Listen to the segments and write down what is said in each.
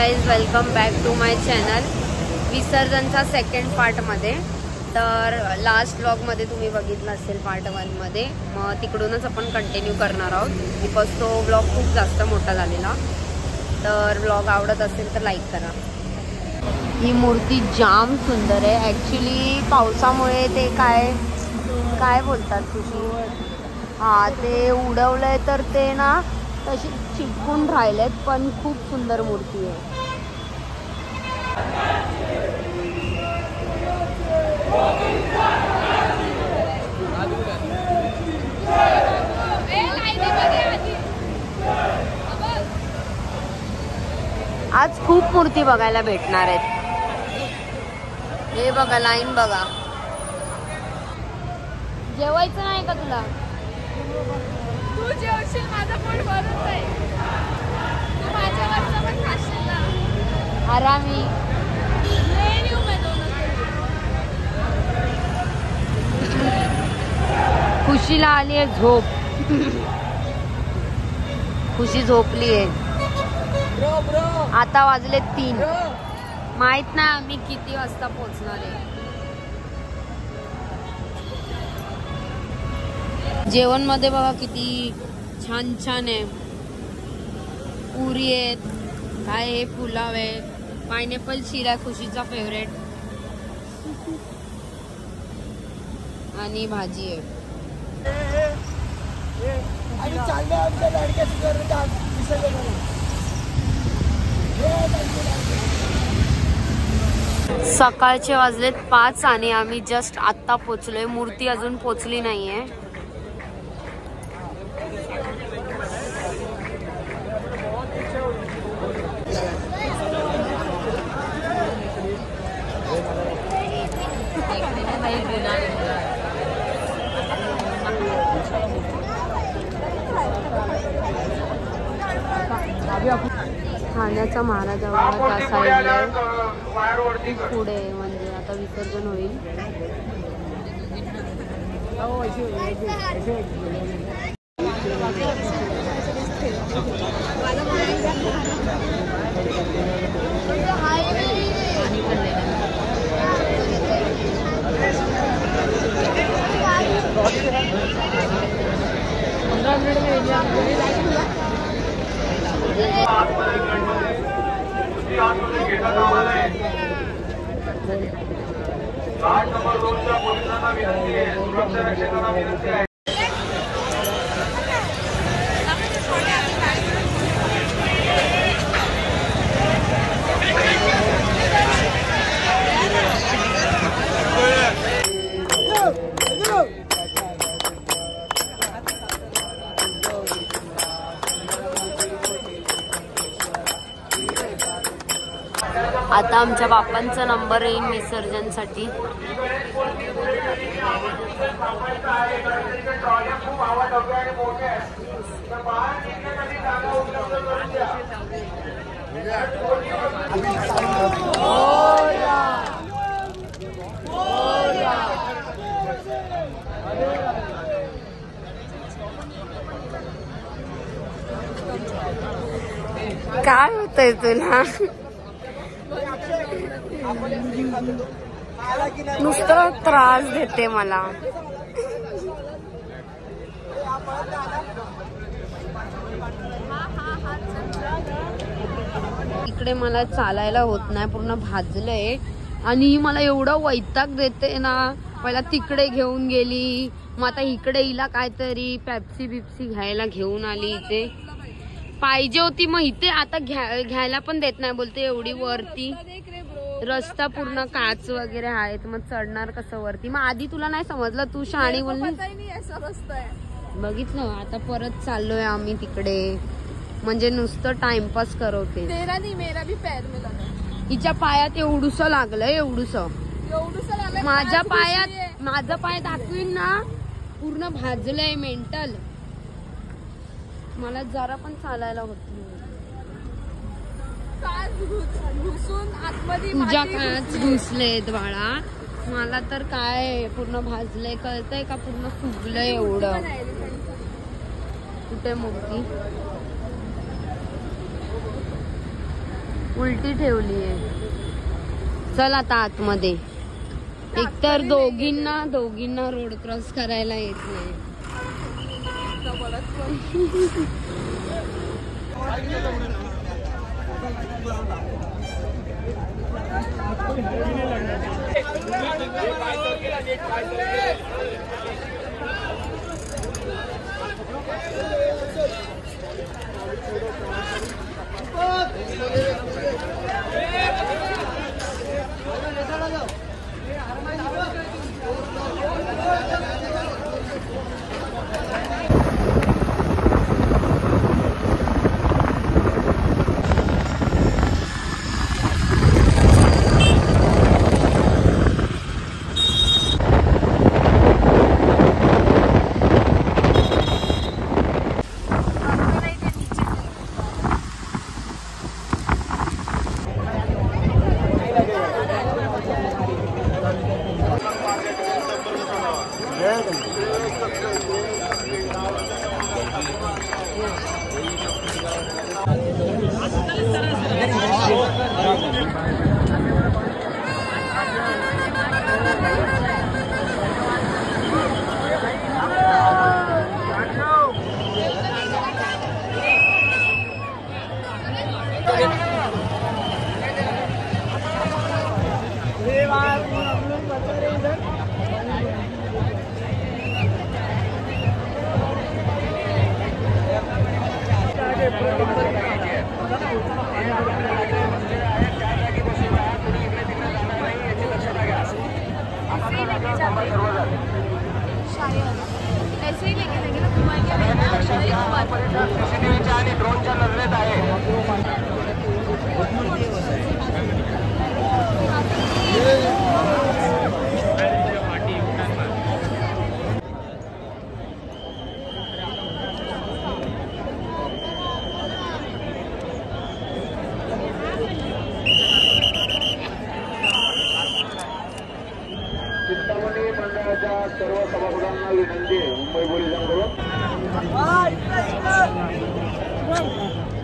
Guys, welcome back to my channel. विसर्जनचा second पार्टमध्ये. तर लास्ट व्लॉगमध्ये तुम्ही बघितलं असेल पार्ट 1 मध्ये. मग तिकडूनच आपण कंटिन्यू करणार आहोत बिकॉज तो व्लॉग खूप जास्त मोठा झालेला. तर व्लॉग आवडत असेल तर लाईक करा. ही मूर्ती जाम सुंदर आहे. ॲक्च्युली पावसामुळे ते काय बोलतात तुझी, हां ते उडवलंय तर ते ना तशी चिपकून राहिलेत, पण खूप सुंदर मूर्ती आहे. आज खूप मूर्ती बघायला भेटणार आहेत. हे बघा, लाईन बघा. जेवायचं नाही का तुला? तू जेवशील, माझा पोट भरत आहे. तू माझ्यावरचं पण खाशील ना. आरामी खुशीला आली आहे झोप. खुशी झोपली आहे. आता वाजले 3. माहित ना आम्ही किती वाजता पोहोचणार आहे. जेवण मध्ये बघा किती छान छान आहे. पुरी आहेत, काय हे पुलाव आहे, पायनॅपल शिरा खुशीचा फेवरेट, आणि भाजी आहे. सकाळचे वाजलेत 5 आणि आम्ही जस्ट आत्ता पोचलोय. मूर्ती अजून पोचली नाहीये. ठाण्याचा महाराजांना त्या साईडला पुढे, म्हणजे आता विसर्जन होईल. आता आमच्या बाप्पांचा नंबर येईल विसर्जनसाठी. काय होतंय तुला? नुसतं त्रास देते मला. इकडे मला चालायला होत नाही, पूर्ण भाजलंय आणि मला एवढं वैताग देते ना. पहिला तिकडे घेऊन गेली, मग आता इकडे हिला काहीतरी पेप्सी बिप्सी घ्यायला घेऊन आली. इथे पाहिजे होती, मग इथे आता घ्यायला पण देत नाही. बोलते एवढी वरती रस्ता पूर्ण काच वगैरे आहेत, मग चढणार कसं वरती. मग आधी तुला नाही समजलं, तू शहाणी बोलली. बघितलं, आता परत चाललोय आम्ही तिकडे. म्हणजे नुसतं टाइमपास करवते. हिच्या पायात एवढूस लागलंय, एवढूस. माझ्या पायात, माझा पाय दाखवीन ना, पूर्ण भाजलंय. मेंटल. मला जरा पण चालायला होत नाही. तुझ्या काच घुसलेत बाळा. मला तर काय पूर्ण भाजलंय, कळतंय का? पूर्ण फुगलंय एवढं. कुठे मूर्ती? उलटी ठेवली आहे. चल आता आतमध्ये. एकतर दोघींना रोड क्रॉस करायला येत नाही. ड्रोनच्या नजरेत आहे. चिंतामणी मंडळाच्या सर्व सभासदांना विनंती आहे मुंबई पोलिसांकडून.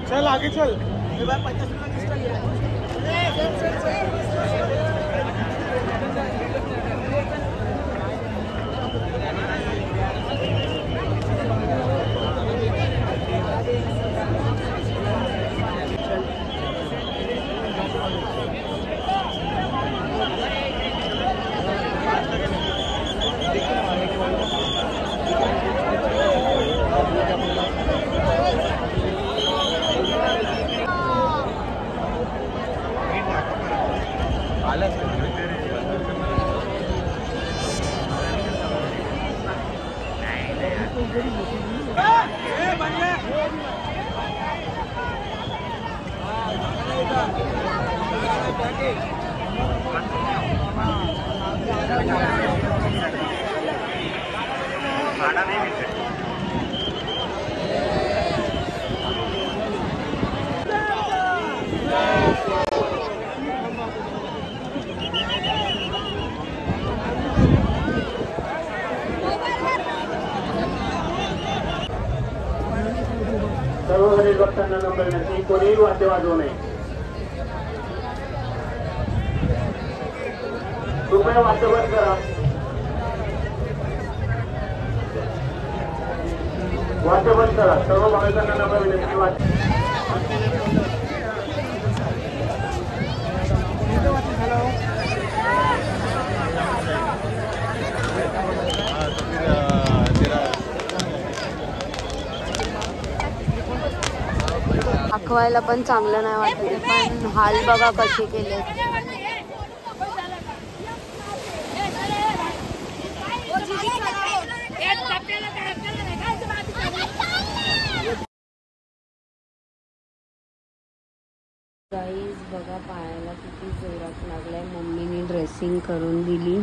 चल आगे चल. सर्व गरीब भक्तांना नंबर विनंती, कोणीही वाद्य वाजवू नये. कृपया वाद्य बंद करा. वाद्य बंद करा. सर्व भाविकांना नंबर विनंती. वाद्य दाखवायला पण चांगलं नाही वाटत, पण हाल बघा कसे केले. गाईज बघा पायाला किती जोरात लागलाय. मम्मीने ड्रेसिंग करून दिली.